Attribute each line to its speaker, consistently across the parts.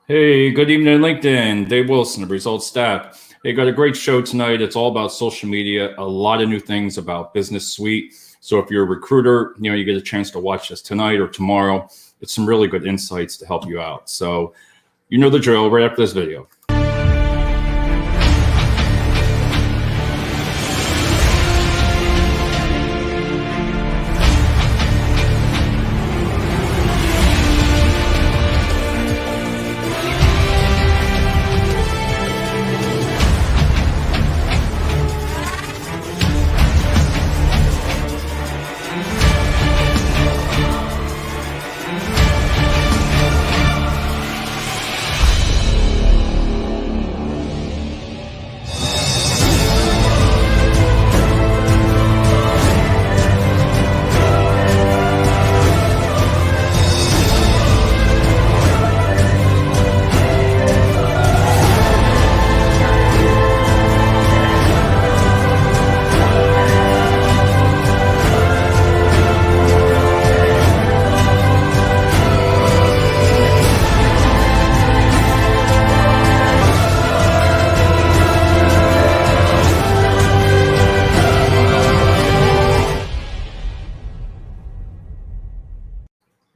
Speaker 1: Hey, good evening, LinkedIn. Dave Wilson of Results Staff. Hey, got a great show tonight. It's all about social media, a lot of new things about Business Suite. So if you're a recruiter, you get a chance to watch this tonight or tomorrow. It's some really good insights to help you out. So you know the drill right after this video.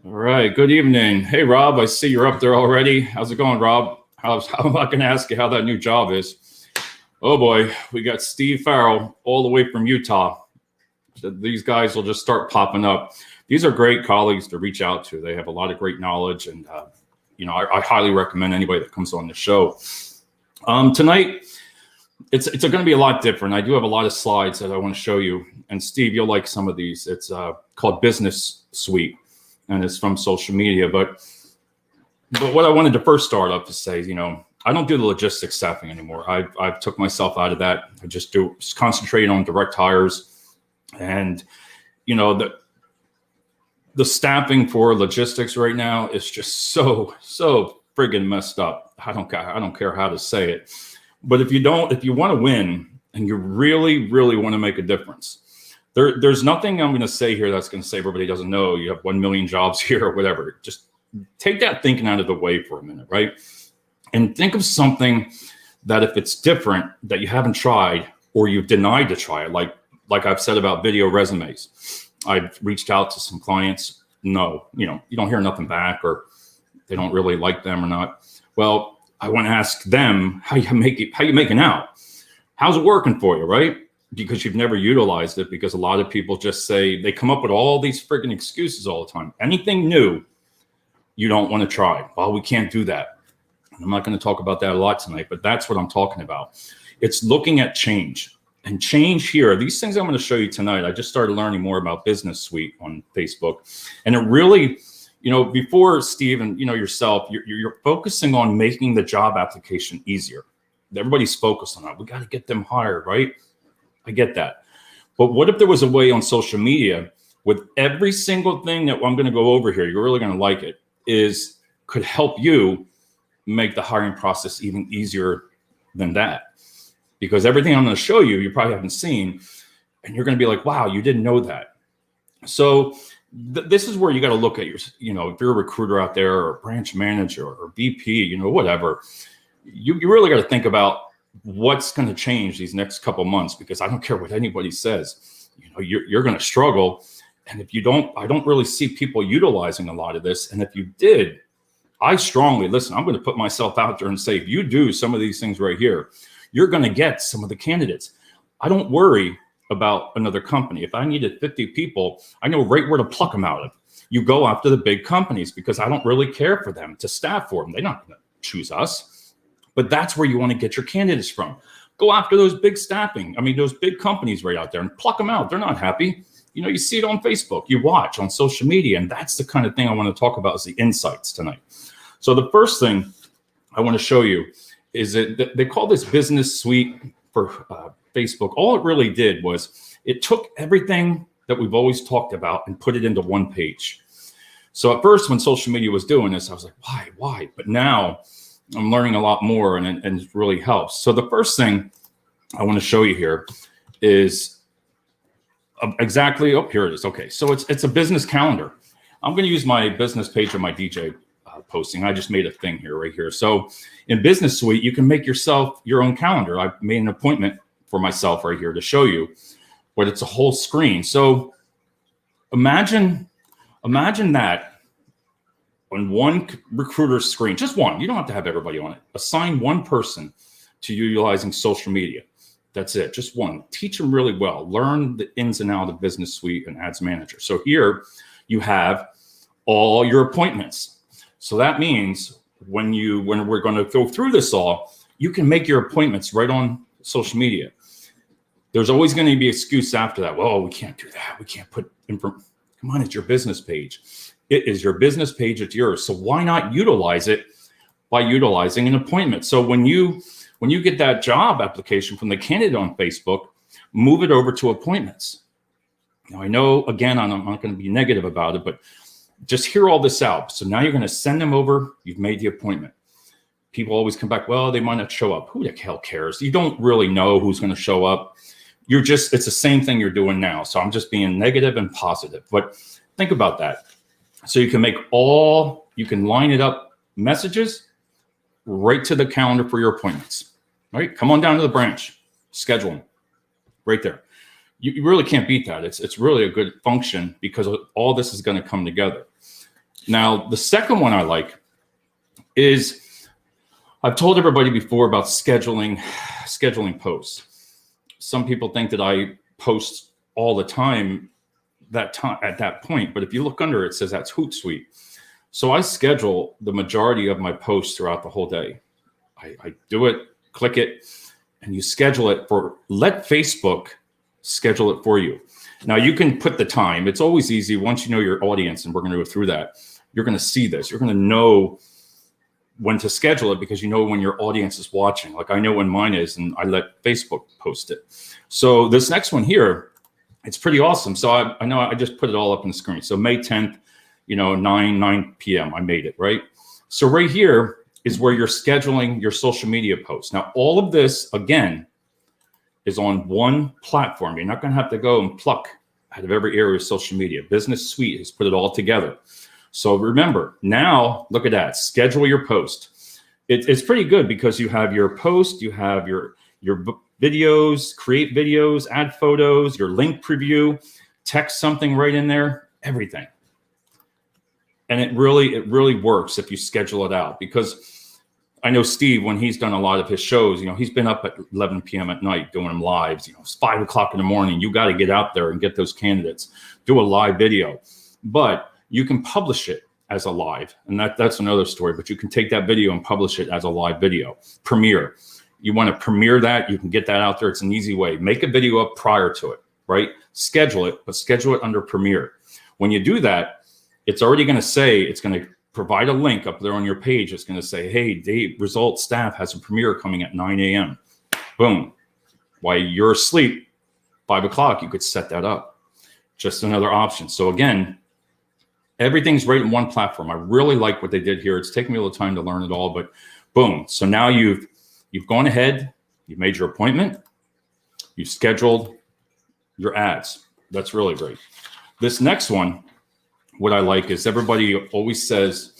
Speaker 1: All right, good evening. Hey, Rob, I see you're up there already. How's it going, Rob? How am I going to ask you how that new job is? Oh boy, we got Steve Farrell all the way from Utah. These guys will just start popping up. These are great colleagues to reach out to. They have a lot of great knowledge, and I highly recommend anybody that comes on the show. Tonight, it's going to be a lot different. I do have a lot of slides that I want to show you, and Steve, you'll like some of these. It's called Business Suite, and it's from social media. But what I wanted to first start off to say, I don't do the logistics staffing anymore. I've took myself out of that. I just concentrate on direct hires. And, the staffing for logistics right now is just so friggin' messed up. I don't care how to say it. But if you want to win and you really want to make a difference, there's nothing I'm going to say here that's going to say everybody doesn't know you have 1 million jobs here or whatever. Just take that thinking out of the way for a minute, right? And think of something that if it's different that you haven't tried or you've denied to try it, like I've said about video resumes. I've reached out to some clients. No, you don't hear nothing back, or they don't really like them or not. Well, I want to ask them how you making out? How's it working for you, right? Because you've never utilized it, because a lot of people just say, they come up with all these freaking excuses all the time. Anything new, you don't want to try. Well, we can't do that. I'm not going to talk about that a lot tonight, but that's what I'm talking about. It's looking at change. And change here, these things I'm going to show you tonight, I just started learning more about Business Suite on Facebook. And it really, before Steve and, yourself, you're focusing on making the job application easier. Everybody's focused on that. We got to get them hired, right? I get that. But what if there was a way on social media with every single thing that I'm going to go over here, you're really going to like it, could help you make the hiring process even easier than that. Because everything I'm going to show you probably haven't seen, and you're going to be like, wow, you didn't know that. So this is where you got to look at if you're a recruiter out there, or a branch manager, or VP, whatever, you really got to think about what's going to change these next couple months, because I don't care what anybody says, you're going to struggle. And if you don't, I don't really see people utilizing a lot of this. And if you did, I strongly listen, I'm going to put myself out there and say, if you do some of these things right here, you're going to get some of the candidates. I don't worry about another company. If I needed 50 people, I know right where to pluck them out of. You go after the big companies, because I don't really care for them to staff for them. They're not going to choose us. But that's where you want to get your candidates from. Go after those big those big companies right out there, and pluck them out. They're not happy. You see it on Facebook, you watch on social media, and that's the kind of thing I want to talk about, is the insights tonight. So the first thing I want to show you is that they call this Business Suite for Facebook. All it really did was it took everything that we've always talked about and put it into one page. So at first, when social media was doing this, I was like, why? But now I'm learning a lot more, and it really helps. So the first thing I want to show you here is exactly, here it is. Okay, so it's a business calendar. I'm going to use my business page on my DJ posting. I just made a thing here, right here. So in Business Suite, you can make yourself your own calendar. I made an appointment for myself right here to show you, but it's a whole screen. So imagine that on one recruiter's screen, just one. You don't have to have everybody on it. Assign one person to utilizing social media. That's it, just one. Teach them really well. Learn the ins and outs of Business Suite and Ads Manager. So here you have all your appointments. So that means when we're going to go through this all, you can make your appointments right on social media. There's always going to be an excuse after that. Well, we can't do that. We can't put information. Come on, it's your business page. It is your business page. It's yours. So why not utilize it by utilizing an appointment? So when you get that job application from the candidate on Facebook, move it over to appointments. Now, I know, again, I'm not going to be negative about it, but just hear all this out. So now you're going to send them over. You've made the appointment. People always come back, well, they might not show up. Who the hell cares? You don't really know who's going to show up. It's the same thing you're doing now. So I'm just being negative and positive. But think about that. So you can line it up messages right to the calendar for your appointments. Right? Come on down to the branch, schedule them right there. You really can't beat that. It's really a good function because all this is going to come together. Now, the second one I like is, I've told everybody before about scheduling posts. Some people think that I post all the time at that point, but if you look under it says that's Hootsuite. So I schedule the majority of my posts throughout the whole day. I do it, click it, and you schedule it let Facebook schedule it for you. Now you can put the time. It's always easy once you know your audience, and we're going to go through that. You're going to see this. You're going to know when to schedule it because you know when your audience is watching. Like I know when mine is, and I let Facebook post it. So this next one here, it's pretty awesome. So I know I just put it all up on the screen. So May 10th, 9 p.m. I made it, right? So right here is where you're scheduling your social media posts. Now, all of this, again, is on one platform. You're not going to have to go and pluck out of every area of social media. Business Suite has put it all together. So remember, now look at that. Schedule your post. It's pretty good because you have your post, you have your videos, create videos, add photos, your link preview, text something right in there, everything. And it really works if you schedule it out, because I know Steve, when he's done a lot of his shows, he's been up at 11 p.m. at night doing them lives. It's 5 o'clock in the morning. You got to get out there and get those candidates, do a live video. But you can publish it as a live, and that's another story. But you can take that video and publish it as a live video. Premiere. You want to premiere that, you can get that out there. It's an easy way. Make a video up prior to it, right? Schedule it, but schedule it under Premiere. When you do that, it's already going to say, it's going to provide a link up there on your page. It's going to say, hey, Dave Results staff has a premiere coming at 9 a.m. Boom. While you're asleep, 5 o'clock, you could set that up. Just another option. So again, everything's right in one platform. I really like what they did here. It's taken me a little time to learn it all, but boom. So now you've gone ahead, you've made your appointment, you've scheduled your ads. That's really great. This next one, what I like is everybody always says,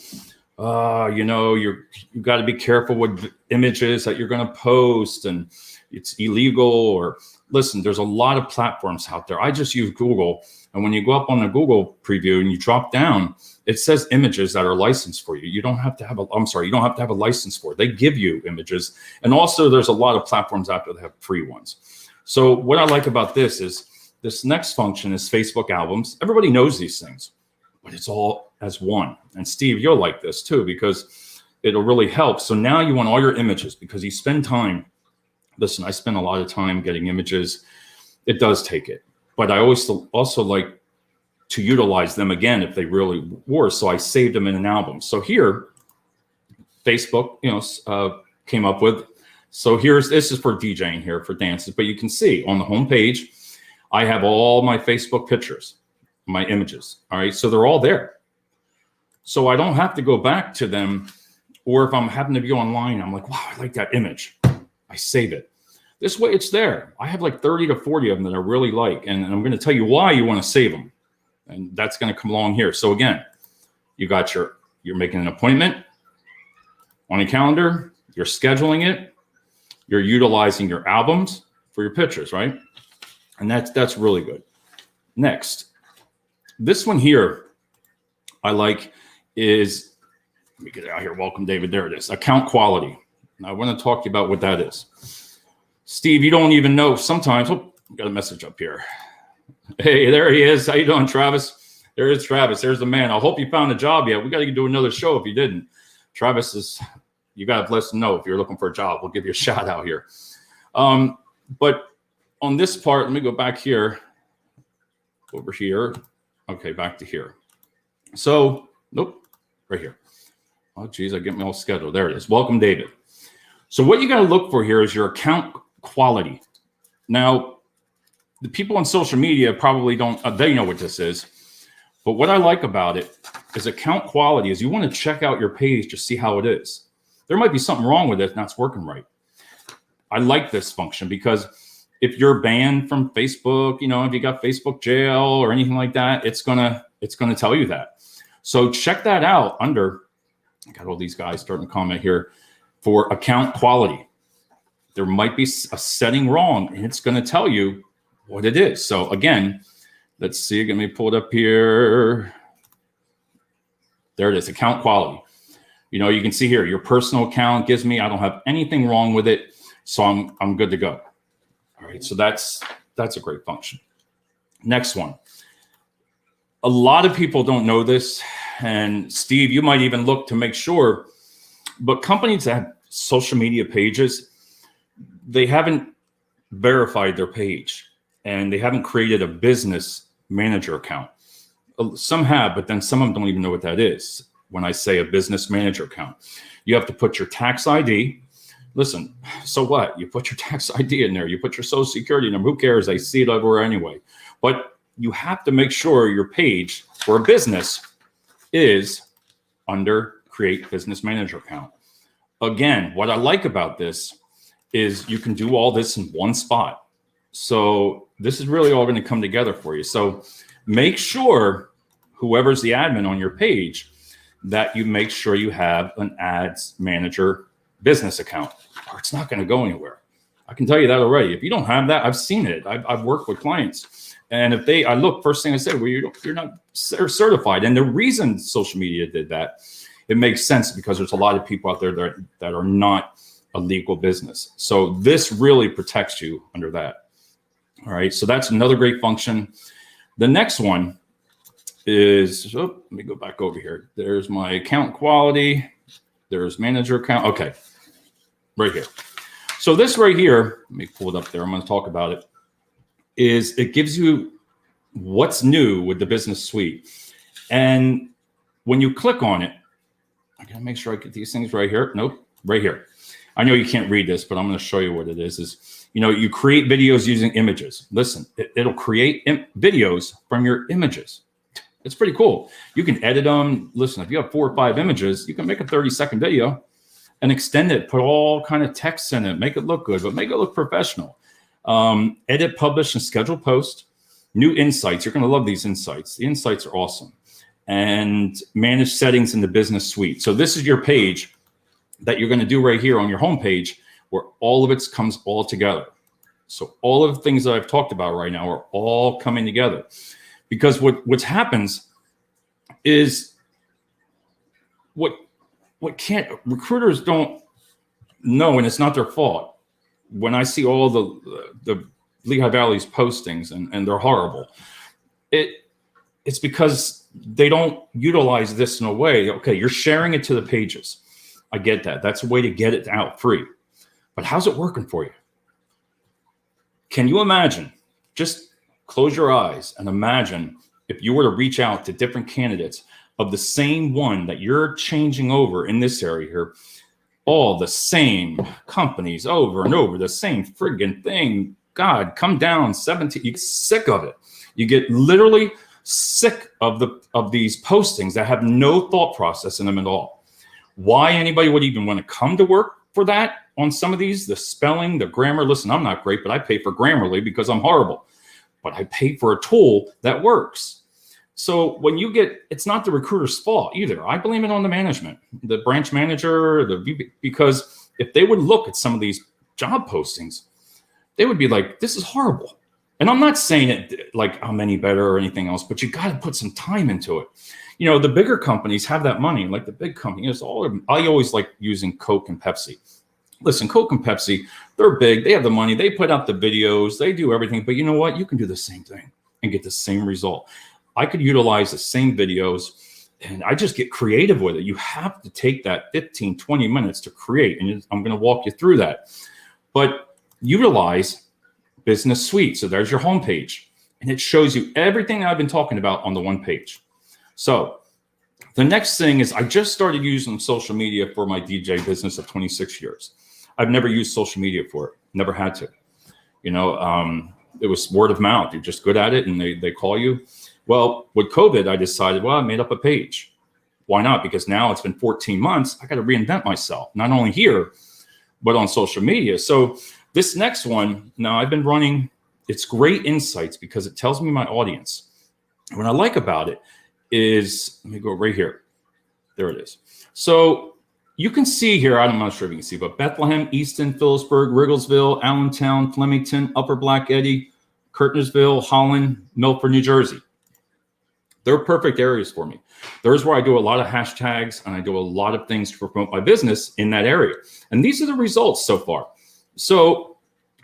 Speaker 1: you got to be careful with images that you're going to post and it's illegal. Or listen, there's a lot of platforms out there. I just use Google. And when you go up on the Google preview and you drop down, it says images that are licensed for you. You don't have to have a license for it. They give you images. And also there's a lot of platforms out there that have free ones. So what I like about this is this next function is Facebook albums. Everybody knows these things, but it's all as one. And Steve, you'll like this too, because it'll really help. So now you want all your images because you spend time. Listen, I spend a lot of time getting images. It does take it. But I always also like to utilize them again if they really were. So I saved them in an album. So here, Facebook, came up with. So this is for DJing here, for dances. But you can see on the home page, I have all my Facebook pictures, my images. All right, so they're all there. So I don't have to go back to them. Or if I'm happen to be online, I'm like, wow, I like that image. I save it. This way it's there. I have like 30 to 40 of them that I really like. And I'm going to tell you why you want to save them. And that's going to come along here. So again, you got your You're making an appointment on a calendar. You're scheduling it. You're utilizing your albums for your pictures, right? And that's really good. Next, this one here I like is, let me get it out here. Welcome, David. There it is. Account quality. Now I want to talk to you about what that is. Steve, you don't even know sometimes. Oh, got a message up here. Hey, there he is. How you doing, Travis? There is Travis. There's the man. I hope you found a job yet. We got to do another show if you didn't. Travis is, you got to let us know if you're looking for a job. We'll give you a shout out here. But on this part, let me go back here, over here. Okay, back to here. So, nope, right here. Oh, geez, I get me all scheduled. There it is. Welcome, David. So what you got to look for here is your account quality. Now, the people on social media probably don't, they know what this is. But what I like about it is account quality is you want to check out your page to see how it is. There might be something wrong with it and that's working right. I like this function because if you're banned from Facebook, you know, if you got Facebook jail or anything like that, it's gonna tell you that. So check that out under, I got all these guys starting to comment here, for account quality. There might be a setting wrong and it's going to tell you what it is. So again, let's see, let me pull it up here. There it is, account quality. You know, you can see here, your personal account gives me, I don't have anything wrong with it. So I'm good to go. All right, so that's a great function. Next one. A lot of people don't know this, and Steve, you might even look to make sure, but companies that have social media pages, they haven't verified their page and they haven't created a business manager account. Some have, but then some of them don't even know what that is. When I say a business manager account, you have to put your tax ID. Listen, so what? You put your tax ID in there. You put your social security number. Who cares? They see it everywhere anyway. But you have to make sure your page for a business is under Create Business Manager Account. Again, what I like about this is you can do all this in one spot. So this is really all going to come together for you. So make sure whoever's the admin on your page that you make sure you have an ads manager business account, or it's not going to go anywhere. I can tell you that already. If you don't have that, I've seen it. I've worked with clients, and if I look, first thing I say, well, you're not certified. And the reason social media did that, it makes sense because there's a lot of people out there that are not a legal business. So this really protects you under that. All right. So that's another great function. The next one is, let me go back over here. There's my account quality. There's manager account. Okay. Right here. So this right here, let me pull it up there. I'm going to talk about it. Is it gives you what's new with the business suite. And when you click on it, I got to make sure I get these things right here. Nope. Right here. I know you can't read this, but I'm going to show you what it is, you know, you create videos using images. Listen, it'll create videos from your images. It's pretty cool. You can edit them. Listen, if you have 4 or 5 images, you can make a 30-second video and extend it, put all kind of text in it, make it look good, but make it look professional. Edit, publish, and schedule post. New insights. You're going to love these insights. The insights are awesome. And manage settings in the business suite. So this is your page that you're going to do right here on your home page, where all of it comes all together. So all of the things that I've talked about right now are all coming together. Because what happens is what recruiters don't know, and it's not their fault. When I see all the Lehigh Valley's postings and they're horrible, it's because they don't utilize this in a way. Okay, you're sharing it to the pages. I get that. That's a way to get it out free. But how's it working for you? Can you imagine? Just close your eyes and imagine if you were to reach out to different candidates of the same one that you're changing over in this area here, all the same companies over and over, the same friggin' thing. God, come down 17. You get sick of it. You get literally sick of these postings that have no thought process in them at all. Why anybody would even want to come to work for that on some of these, the spelling, the grammar. Listen, I'm not great, but I pay for Grammarly because I'm horrible. But I pay for a tool that works. So when you get, it's not the recruiter's fault either. I blame it on the management, the branch manager, because if they would look at some of these job postings, they would be like, this is horrible. And I'm not saying it like I'm any better or anything else, but you got to put some time into it. You know, the bigger companies have that money, like the big companies. I always like using Coke and Pepsi. Listen, Coke and Pepsi, they're big. They have the money. They put out the videos. They do everything. But you know what? You can do the same thing and get the same result. I could utilize the same videos, and I just get creative with it. You have to take that 15, 20 minutes to create, and I'm going to walk you through that. But utilize Business Suite. So there's your homepage, and it shows you everything I've been talking about on the one page. So the next thing is I just started using social media for my DJ business of 26 years. I've never used social media for it, never had to. You know, it was word of mouth. You're just good at it, and they call you. Well, with COVID, I decided, well, I made up a page. Why not? Because now it's been 14 months. I got to reinvent myself, not only here, but on social media. So this next one, now I've been running, it's great insights because it tells me my audience. What I like about it is, let me go right here. There it is. So you can see here, I'm not sure if you can see, but Bethlehem, Easton, Phillipsburg, Rigglesville, Allentown, Flemington, Upper Black Eddy, Curtisville, Holland, Milford, New Jersey. They're perfect areas for me. There's where I do a lot of hashtags and I do a lot of things to promote my business in that area. And these are the results so far. So,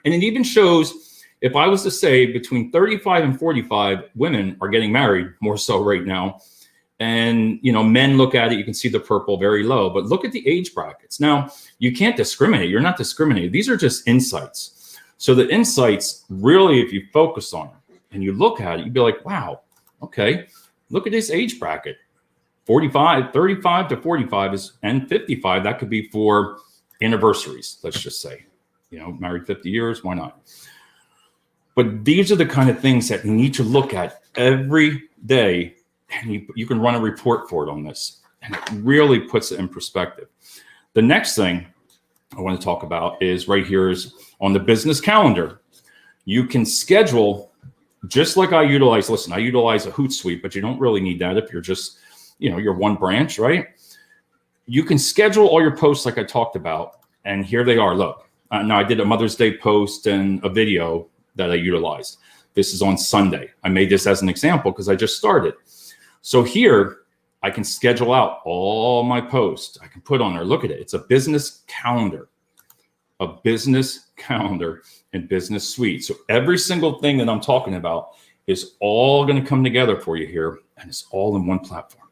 Speaker 1: and it even shows, if I was to say between 35 and 45, women are getting married more so right now. And, you know, men look at it, you can see the purple very low, but look at the age brackets. Now, you can't discriminate. You're not discriminating. These are just insights. So the insights, really, if you focus on them and you look at it, you'd be like, wow, okay. Look at this age bracket, 35 to 45 is, and 55. That could be for anniversaries. Let's just say, you know, married 50 years. Why not? But these are the kind of things that you need to look at every day. And you can run a report for it on this. And it really puts it in perspective. The next thing I want to talk about is right here is on the business calendar. You can schedule. Just like I utilize a Hootsuite, but you don't really need that if you're just, you know, you're one branch, right? You can schedule all your posts like I talked about. And here they are. Look, now I did a Mother's Day post and a video that I utilized. This is on Sunday. I made this as an example because I just started. So here I can schedule out all my posts. I can put on there, look at it. It's a business calendar. A business calendar and Business Suite. So every single thing that I'm talking about is all going to come together for you here, and it's all in one platform.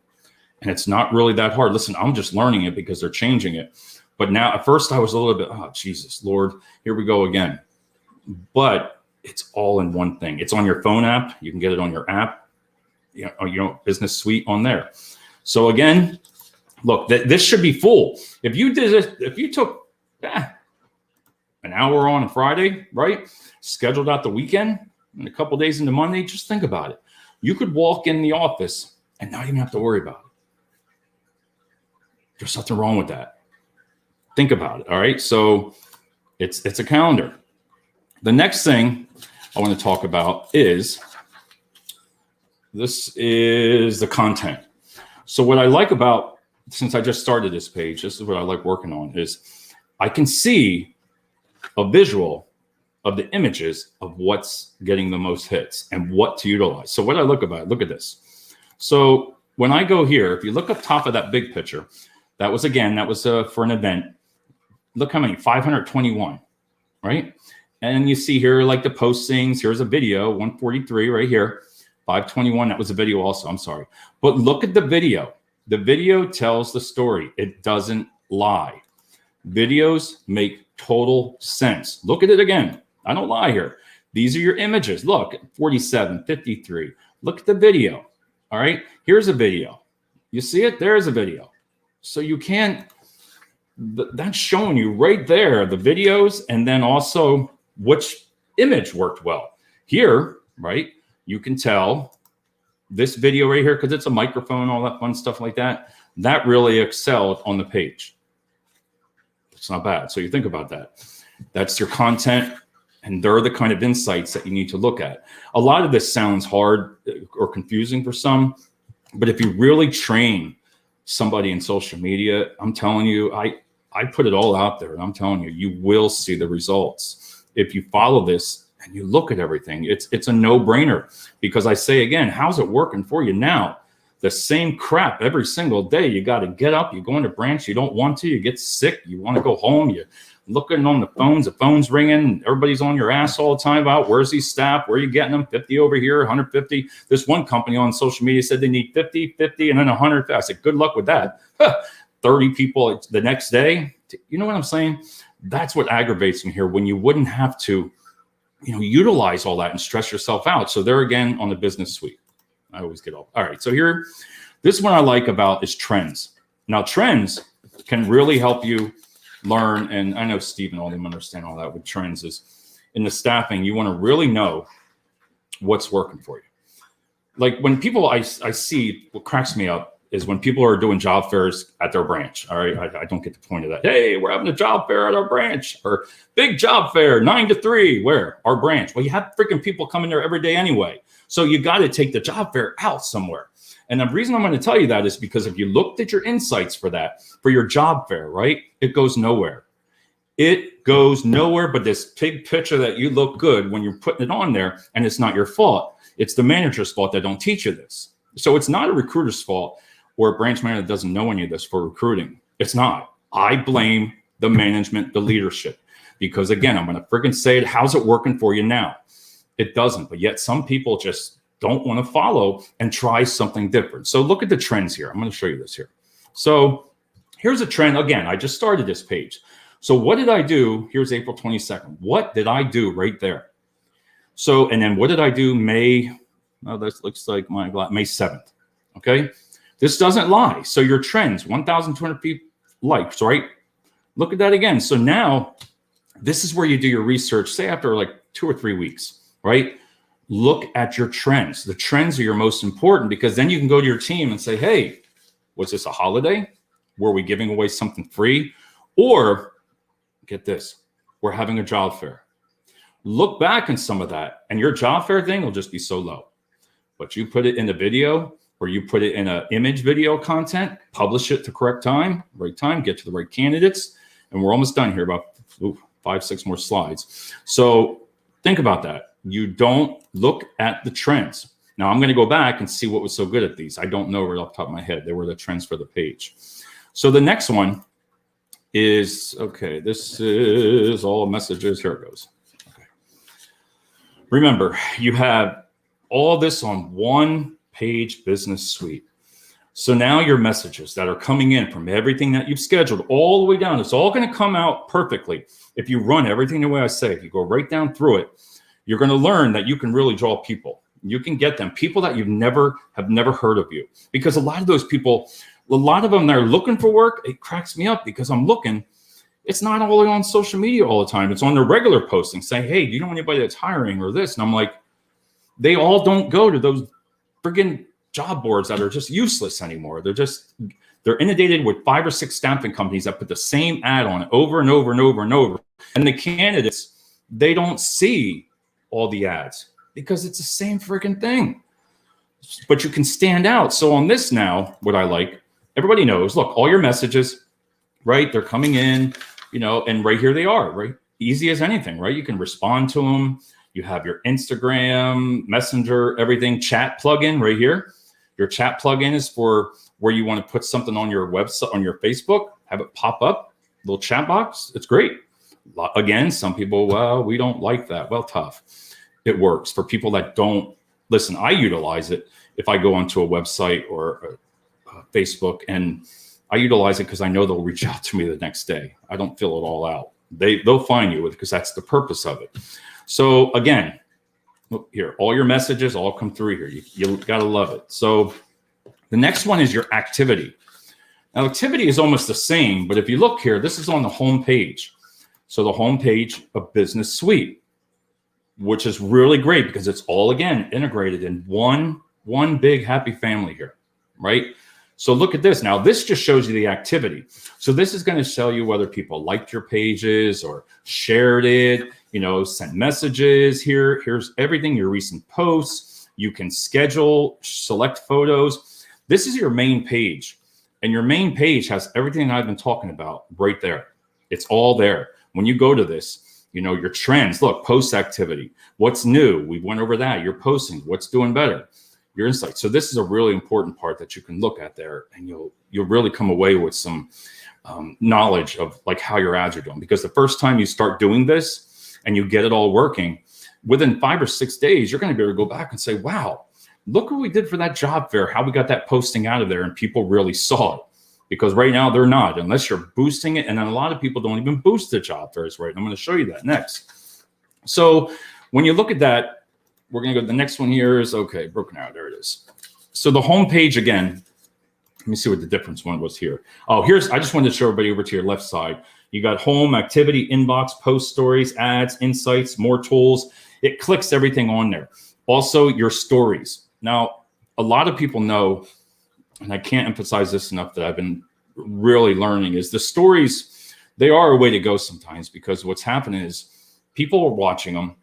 Speaker 1: And it's not really that hard. Listen, I'm just learning it because they're changing it. But now, at first I was a little bit, oh, Jesus, Lord, here we go again. But it's all in one thing. It's on your phone app. You can get it on your app, you know, Business Suite on there. So again, look, this should be full. If you did it, if you took, an hour on a Friday, right? Scheduled out the weekend and a couple days into Monday. Just think about it. You could walk in the office and not even have to worry about it. There's nothing wrong with that. Think about it. All right. So it's a calendar. The next thing I want to talk about is this is the content. So what I like about, since I just started this page, this is what I like working on, is I can see a visual of the images of what's getting the most hits and what to utilize. So what I look at this. So when I go here, if you look up top of that big picture, that was for an event. Look how many, 521, right? And you see here, like the postings, here's a video, 143 right here, 521, that was a video also, I'm sorry. But look at the video. The video tells the story. It doesn't lie. Videos make total sense. Look at it again. I don't lie here. These are your images. Look, 47, 53. Look at the video. All right. Here's a video. You see it? There's a video. So you can't, that's showing you right there, the videos, and then also which image worked well. Here, right, you can tell this video right here, because it's a microphone, all that fun stuff like that, that really excelled on the page. It's not bad. So you think about that. That's your content. And they're the kind of insights that you need to look at. A lot of this sounds hard or confusing for some, but if you really train somebody in social media, I'm telling you, I put it all out there, and I'm telling you, you will see the results. If you follow this and you look at everything, it's a no-brainer, because I say again, how's it working for you now? The same crap every single day. You got to get up, you go into branch, you don't want to, you get sick, you want to go home, you looking on the phone's ringing, everybody's on your ass all the time about where's these staff, where are you getting them, 50 over here, 150. This one company on social media said they need 50, and then 100. I said, good luck with that. 30 people the next day. You know what I'm saying? That's what aggravates me here, when you wouldn't have to, utilize all that and stress yourself out. So there again on the business suite, I always get off. All right. So here, this one I like about is trends. Now, trends can really help you learn. And I know Steve and all them understand all that with trends. Is in the staffing, you want to really know what's working for you. Like when people, I see, what cracks me up is when people are doing job fairs at their branch. All right. I don't get the point of that. Hey, we're having a job fair at our branch, or big job fair, 9 to 3. Where? Our branch. Well, you have freaking people coming there every day anyway. So you got to take the job fair out somewhere. And the reason I'm going to tell you that is because if you looked at your insights for that, for your job fair, right, it goes nowhere. It goes nowhere but this big picture that you look good when you're putting it on there, and it's not your fault. It's the manager's fault that don't teach you this. So it's not a recruiter's fault or a branch manager that doesn't know any of this for recruiting. It's not. I blame the management, the leadership, because again, I'm going to freaking say it. How's it working for you now? It doesn't. But yet some people just don't want to follow and try something different. So look at the trends here. I'm going to show you this here. So here's a trend. Again, I just started this page. So what did I do? Here's April 22nd. What did I do right there? So, and then what did I do May? Oh, this looks like May 7th. Okay. This doesn't lie. So your trends, 1,200 people likes, right? Look at that again. So now this is where you do your research, say after like 2 or 3 weeks, right? Look at your trends. The trends are your most important, because then you can go to your team and say, hey, was this a holiday? Were we giving away something free? Or get this, we're having a job fair. Look back on some of that, and your job fair thing will just be so low. But you put it in a video, or you put it in an image video content, publish it to correct time, right time, get to the right candidates. And we're almost done here, about 5, 6 more slides. So think about that. You don't look at the trends. Now I'm going to go back and see what was so good at these. I don't know right off the top of my head. They were the trends for the page. So the next one is, okay, this is all messages. Here it goes. Okay. Remember, you have all this on one page business suite. So now your messages that are coming in from everything that you've scheduled all the way down, it's all going to come out perfectly. If you run everything the way I say, if you go right down through it, you're going to learn that you can really draw people. You can get them, people that have never heard of you. Because a lot of those people, a lot of them, they're looking for work. It cracks me up because I'm looking. It's not all on social media all the time. It's on their regular posting saying, hey, do you know anybody that's hiring or this? And I'm like, they all don't go to those friggin' job boards that are just useless anymore. They're inundated with 5 or 6 staffing companies that put the same ad on it over and over and over and over. And the candidates, they don't see all the ads because it's the same friggin' thing. But you can stand out. So on this now, what I like, everybody knows, look, all your messages, right? They're coming in, and right here they are, right? Easy as anything, right? You can respond to them. You have your Instagram, Messenger, everything, chat plugin right here. Your chat plugin is for where you want to put something on your website, on your Facebook, have it pop up, little chat box. It's great. Again, some people, well, we don't like that. Well, tough. It works for people that don't listen. I utilize it if I go onto a website or Facebook, and I utilize it because I know they'll reach out to me the next day. I don't fill it all out. They'll find you with, because that's the purpose of it. So again, look here, all your messages all come through here. You got to love it. So the next one is your activity. Now, activity is almost the same, but if you look here, this is on the home page. So the home page of Business Suite, which is really great because it's all, again, integrated in one big happy family here, right? So look at this. Now, this just shows you the activity. So this is going to tell you whether people liked your pages or shared it, sent messages. Here's everything, your recent posts. You can schedule, select photos. This is your main page. And your main page has everything I've been talking about right there. It's all there. When you go to this, your trends, look, post activity, what's new. We went over that. You're posting, what's doing better. Your insights. So this is a really important part that you can look at there, and you'll really come away with some knowledge of like how your ads are doing. Because the first time you start doing this and you get it all working, within 5 or 6 days, you're going to be able to go back and say, wow, look what we did for that job fair, how we got that posting out of there and people really saw it. Because right now they're not, unless you're boosting it. And then a lot of people don't even boost the job fairs, right? And I'm going to show you that next. So when you look at that, we're going to go to the next one here is, okay, Broken Arrow, there it is. So the home page again, let me see what the difference one was here. Oh, I just wanted to show everybody over to your left side. You got home, activity, inbox, post stories, ads, insights, more tools. It clicks everything on there. Also your stories. Now, a lot of people know, and I can't emphasize this enough that I've been really learning, is the stories, they are a way to go sometimes, because what's happening is people are watching them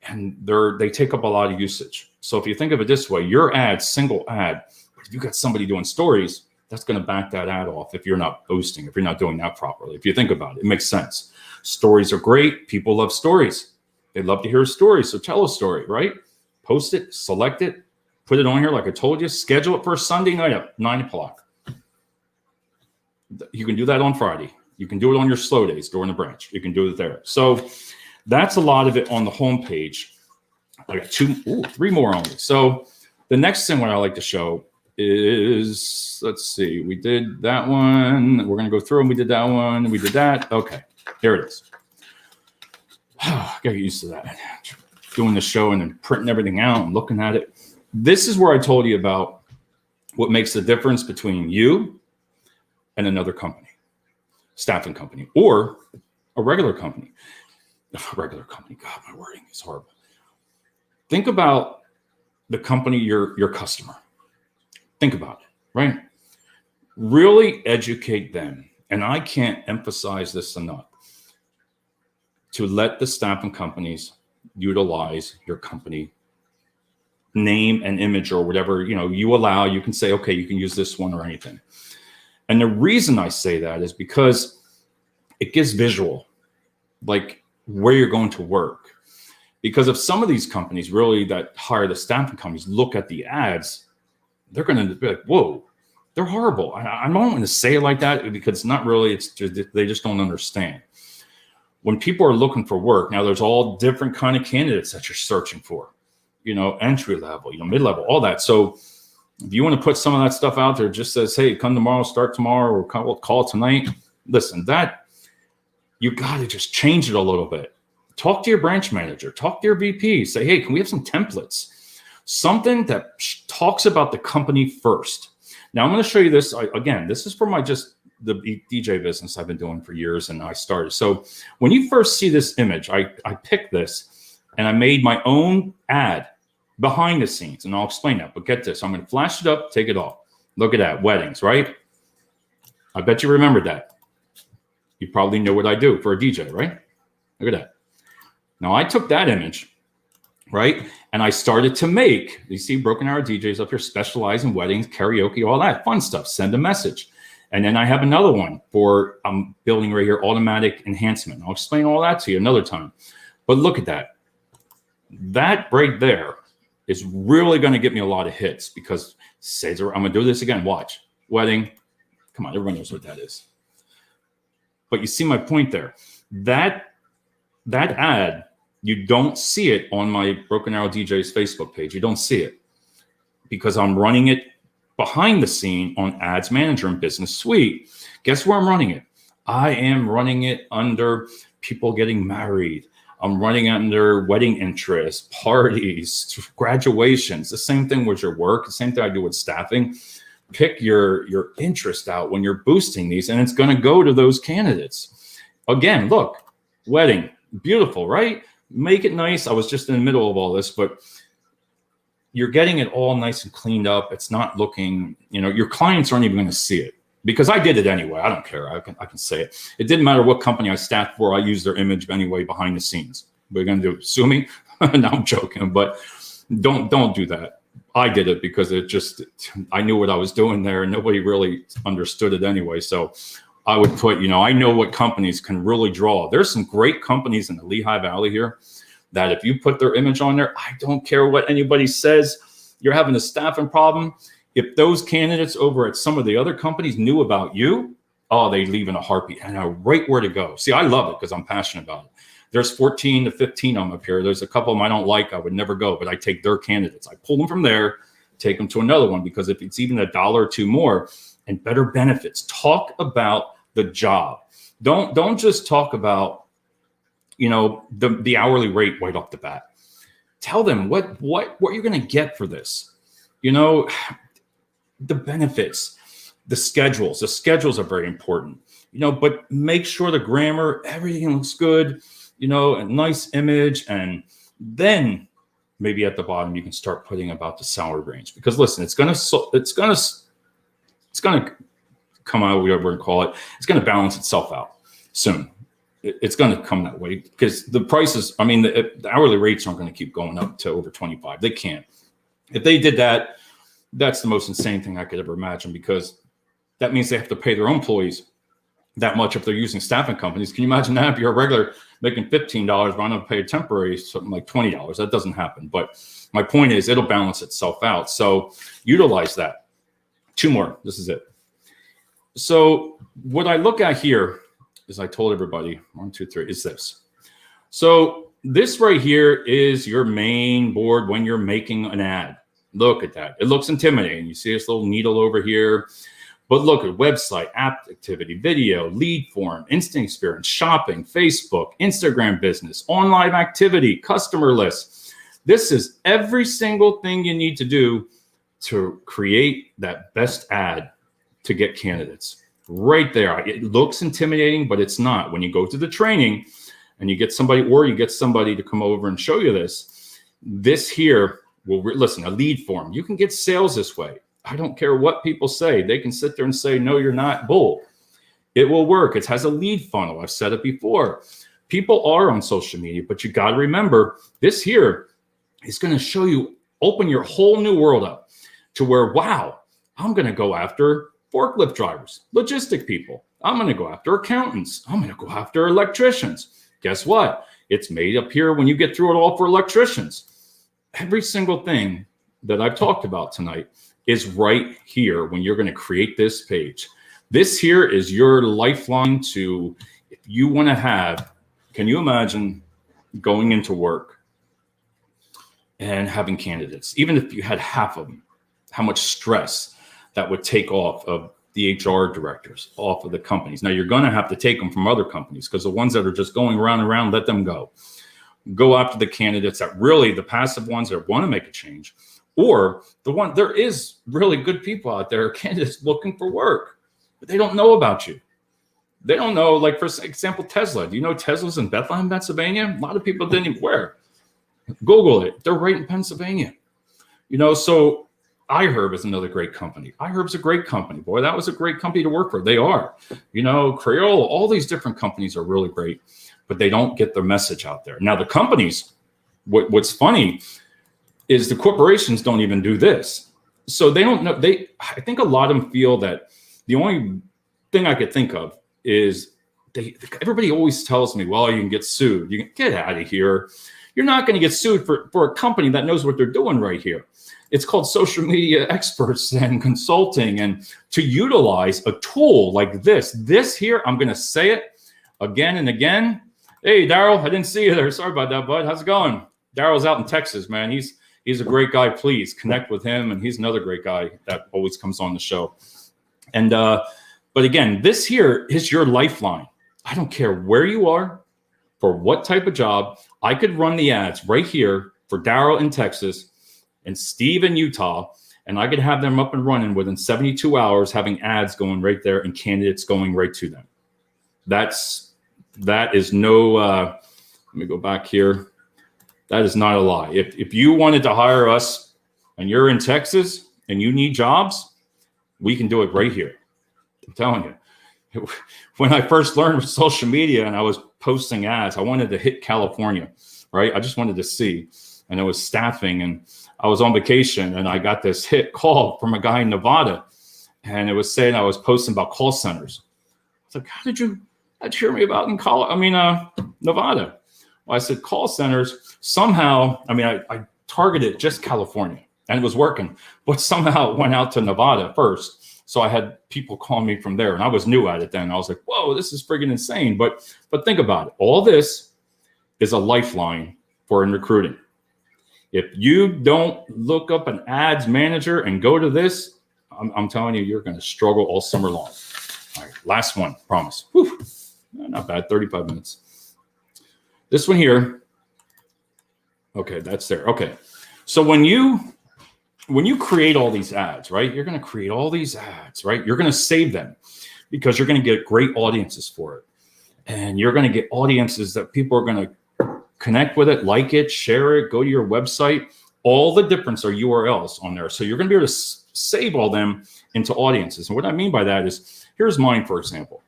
Speaker 1: and they take up a lot of usage. So if you think of it this way, your ad, single ad, if you got somebody doing stories, that's going to back that ad off if you're not boosting, if you're not doing that properly. If you think about it, it makes sense. Stories are great. People love stories. They love to hear a story. So tell a story, right? Post it, select it, put it on here like I told you, schedule it for a Sunday night at 9 o'clock. You can do that on Friday. You can do it on your slow days during the branch. You can do it there. So that's a lot of it on the home page. I got 3 more on it. So the next thing what I like to show is, let's see, we did that one. We're going to go through and we did that one. We did that. Okay, there it is. I got to get used to that. Doing the show and then printing everything out and looking at it. This is where I told you about what makes the difference between you and another company, staffing company, or a regular company. A regular company. God, my wording is horrible. Think about the company, your customer. Think about it, right? Really educate them. And I can't emphasize this enough, to let the staffing companies utilize your company name and image or whatever, you allow. You can say, okay, you can use this one or anything. And the reason I say that is because it gives visual, like where you're going to work. Because if some of these companies really that hire the staffing companies look at the ads, they're going to be like, whoa, they're horrible. I don't want to say it like that because it's not really, it's just, they just don't understand. When people are looking for work, now there's all different kind of candidates that you're searching for, entry level, mid-level, all that. So if you want to put some of that stuff out there, just says, hey, come tomorrow, start tomorrow, or call tonight. Listen, that you got to just change it a little bit. Talk to your branch manager, talk to your VP, say, hey, can we have some templates? Something that talks about the company first. Now I'm going to show you this. Again, this is for the DJ business I've been doing for years, and I started. So when you first see this image, I picked this and I made my own ad behind the scenes, and I'll explain that. But get this, I'm going to flash it up, take it off. Look at that, weddings, right? I bet you remembered that. You probably know what I do for a DJ, right? Look at that. Now I took that image, right? And I started to make, you see Broken Arrow DJs up here, specialize in weddings, karaoke, all that fun stuff. Send a message. And then I have another one for, I'm building right here, automatic enhancement. I'll explain all that to you another time. But look at that. That right there is really going to get me a lot of hits because I'm going to do this again. Watch. Wedding. Come on, everyone knows what that is. But you see my point there. That ad, you don't see it on my Broken Arrow DJ's Facebook page. You don't see it because I'm running it behind the scene on Ads Manager and Business Suite. Guess where I'm running it? I am running it under people getting married. I'm running under wedding interest, parties, graduations. The same thing with your work. The same thing I do with staffing. Pick your interest out when you're boosting these, and it's going to go to those candidates. Again, look, wedding, beautiful, right? Make it nice. I was just in the middle of all this, but you're getting it all nice and cleaned up. It's not looking, your clients aren't even going to see it, because I did it anyway. I don't care. I can say it. It didn't matter what company I staffed for. I used their image anyway behind the scenes. What are you going to do? Sue me? No, I'm joking, but don't do that. I did it because I knew what I was doing there, and nobody really understood it anyway. So I would put, I know what companies can really draw. There's some great companies in the Lehigh Valley here that if you put their image on there, I don't care what anybody says, you're having a staffing problem. If those candidates over at some of the other companies knew about you, oh, they leave in a heartbeat and know right where to go. See, I love it because I'm passionate about it. There's 14 to 15 of them up here. There's a couple of them I don't like. I would never go, but I take their candidates. I pull them from there, take them to another one, because if it's even $1 or $2 more and better benefits, talk about the job. Don't just talk about, the hourly rate right off the bat. Tell them what you're going to get for this. The benefits, the schedules. The schedules are very important, but make sure the grammar, everything looks good, a nice image. And then maybe at the bottom, you can start putting about the salary range, because listen, it's going to come out, whatever we call it. It's going to balance itself out soon. It's going to come that way, because the prices, the hourly rates aren't going to keep going up to over 25. They can't. If they did that, that's the most insane thing I could ever imagine, because that means they have to pay their employees that much if they're using staffing companies. Can you imagine that? If you're a regular making $15, but I'm going to pay a temporary something like $20. That doesn't happen. But my point is, it'll balance itself out. So utilize that. 2 more. This is it. So what I look at here is, I told everybody, 1, 2, 3, is this. So this right here is your main board when you're making an ad. Look at that. It looks intimidating. You see this little needle over here. But look at website, app activity, video, lead form, instant experience, shopping, Facebook, Instagram business, online activity, customer lists. This is every single thing you need to do to create that best ad to get candidates. Right there. It looks intimidating, but it's not. When you go to the training and you get somebody, or you get somebody to come over and show you this here will, listen, a lead form. You can get sales this way. I don't care what people say. They can sit there and say, no, you're not. Bull. It will work. It has a lead funnel. I've said it before. People are on social media, but you got to remember, this here is going to show you, open your whole new world up to where, wow, I'm going to go after forklift drivers, logistic people. I'm going to go after accountants. I'm going to go after electricians. Guess what? It's made up here when you get through it all for electricians. Every single thing that I've talked about tonight is right here when you're going to create this page. This here is your lifeline to, if you want to have, can you imagine going into work and having candidates, even if you had half of them, how much stress that would take off of the HR directors, off of the companies. Now you're going to have to take them from other companies, because the ones that are just going around and around, let them go. Go after the candidates that really, the passive ones that want to make a change, or there is really good people out there, candidates looking for work, but they don't know about you. They don't know, like, for example, Tesla. Do you know Tesla's in Bethlehem, Pennsylvania? A lot of people didn't even where. Google it. They're right in Pennsylvania. So iHerb is another great company. iHerb's a great company. Boy, that was a great company to work for. They are. Crayola, all these different companies are really great, but they don't get their message out there. Now, the companies, what's funny is the corporations don't even do this. So they don't know. I think a lot of them feel that the only thing I could think of is everybody always tells me, well, you can get sued. You can get out of here. You're not going to get sued for a company that knows what they're doing right here. It's called social media experts and consulting, and to utilize a tool like this here, I'm going to say it again and again. Hey, Daryl, I didn't see you there. Sorry about that, bud. How's it going? Daryl's out in Texas, man. He's a great guy. Please connect with him. And he's another great guy that always comes on the show. And, but again, this here is your lifeline. I don't care where you are, for what type of job. I could run the ads right here for Daryl in Texas and Steve in Utah, and I could have them up and running within 72 hours, having ads going right there and candidates going right to them. That is no, let me go back here. That is not a lie. If you wanted to hire us, and you're in Texas and you need jobs, we can do it right here. I'm telling you. When I first learned with social media and I was posting ads, I wanted to hit California, right? I just wanted to see. And it was staffing, and I was on vacation, and I got this hit call from a guy in Nevada, and it was saying I was posting about call centers. I was like, how'd you hear me about Nevada? Well, I said call centers. Somehow, I targeted just California, and it was working, but somehow it went out to Nevada first. So I had people calling me from there, and I was new at it then. I was like, whoa, this is friggin' insane. But think about it. All this is a lifeline for in recruiting. If you don't look up an ads manager and go to this, I'm telling you, you're going to struggle all summer long. All right, last one, promise. Whew, not bad, 35 minutes. This one here. Okay, that's there. Okay, so when you create all these ads, right, you're going to create all these ads, right? You're going to save them because you're going to get great audiences for it. And you're going to get audiences that people are going to connect with it, like it, share it, go to your website. All the difference are URLs on there. So you're going to be able to save all them into audiences. And what I mean by that is, here's mine, for example.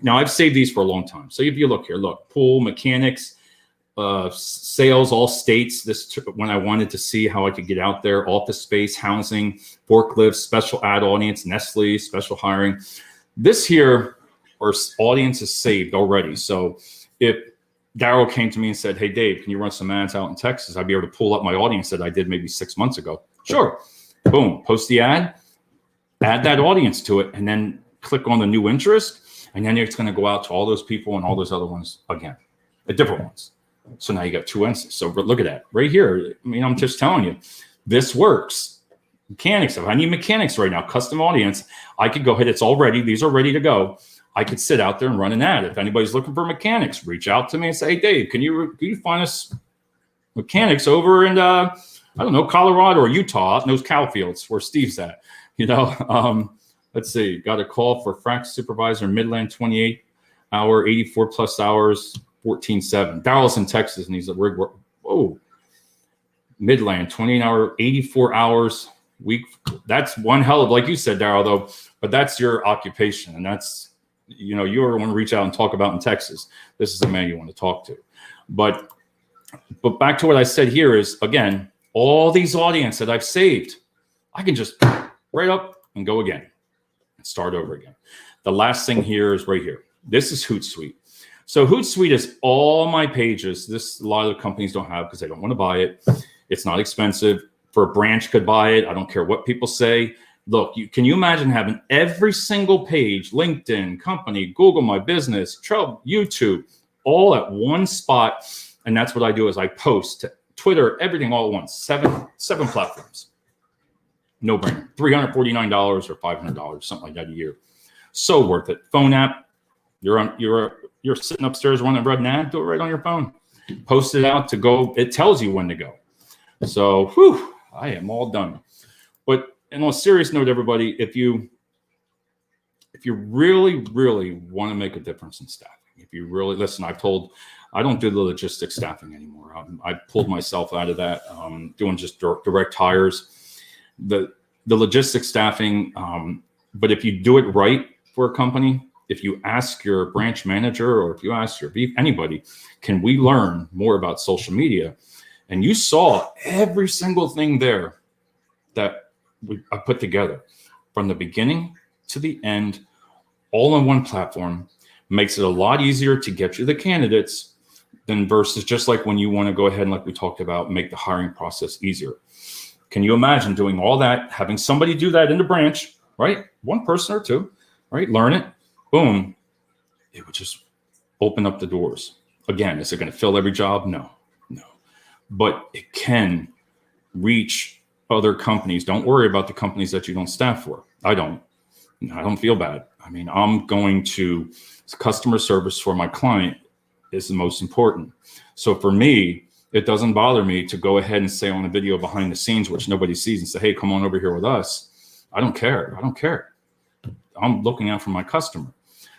Speaker 1: Now, I've saved these for a long time. So if you look here, look, pool, mechanics, sales, all states. This when I wanted to see how I could get out there, office space, housing, forklifts, special ad audience, Nestle, special hiring. This here, our audience is saved already. So if Daryl came to me and said, hey, Dave, can you run some ads out in Texas? I'd be able to pull up my audience that I did maybe 6 months ago. Sure. Boom. Post the ad, add that audience to it, and then click on the new interest. And then it's going to go out to all those people and all those other ones again, the different ones. So now you got two instances. So look at that right here. I'm just telling you, this works. Mechanics. If I need mechanics right now, custom audience, I could go ahead. It's all ready. These are ready to go. I could sit out there and run an ad. If anybody's looking for mechanics, reach out to me and say, hey, Dave, can you find us mechanics over in, Colorado or Utah, in those cow fields where Steve's at, let's see, got a call for frac supervisor, Midland, 28 hour, 84 plus hours, 14/7. Dallas in Texas, and he's a rig work. Whoa, Midland, 28 hour, 84 hours week. That's one hell of, like you said, Daryl, though, but that's your occupation, and that's, you ever want to reach out and talk about in Texas, this is the man you want to talk to. But back to what I said here is, again, all these audience that I've saved, I can just right up and go again and start over again. The last thing here is right here. This is Hootsuite. So Hootsuite is all my pages. This a lot of companies don't have because they don't want to buy it. It's not expensive. For a branch could buy it. I don't care what people say. Look, can you imagine having every single page, LinkedIn, company, Google My Business, YouTube, all at one spot? And that's what I do is I post to Twitter, everything all at once, seven platforms. No brainer. $349 or $500, something like that a year. So worth it. Phone app. You're sitting upstairs running an ad, do it right on your phone. Post it out to go. It tells you when to go. So, I am all done. But and on a serious note, everybody, if you really, really want to make a difference in staffing, if you really listen, I don't do the logistics staffing anymore. I pulled myself out of that, doing just direct hires. The logistics staffing, but if you do it right for a company, if you ask your branch manager or if you ask your anybody, can we learn more about social media? And you saw every single thing there that I put together from the beginning to the end, all on one platform, makes it a lot easier to get you the candidates than versus just like when you want to go ahead and, like we talked about, make the hiring process easier. Can you imagine doing all that, having somebody do that in the branch, right? One person or two, right? Learn it, boom. It would just open up the doors. Again, is it going to fill every job? No. But it can reach other companies. Don't worry about the companies that you don't staff for. I don't feel bad. I'm going to customer service for my client is the most important. So for me, it doesn't bother me to go ahead and say on a video behind the scenes, which nobody sees, and say, hey, come on over here with us. I don't care. I'm looking out for my customer.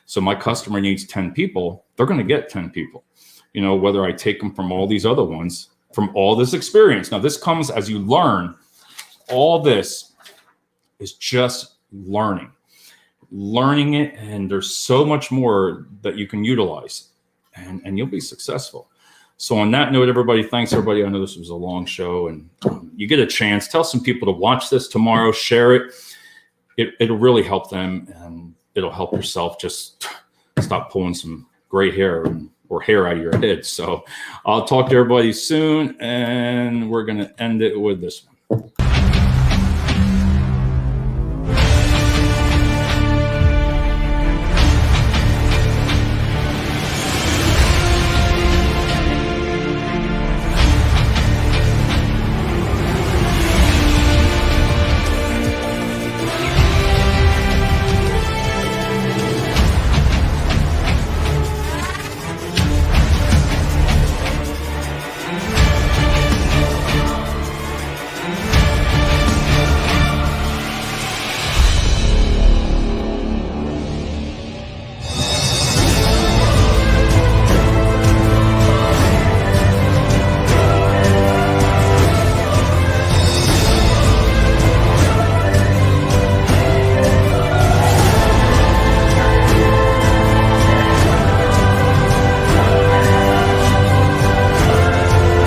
Speaker 1: So my customer needs 10 people. They're going to get 10 people, whether I take them from all these other ones, from all this experience. Now, this comes as you learn all this is just learning it. And there's so much more that you can utilize, and you'll be successful. So on that note, everybody, thanks everybody. I know this was a long show, and you get a chance, tell some people to watch this tomorrow, share it. It'll really help them, and it'll help yourself just stop pulling some gray hair or hair out of your head. So I'll talk to everybody soon, and we're going to end it with this one.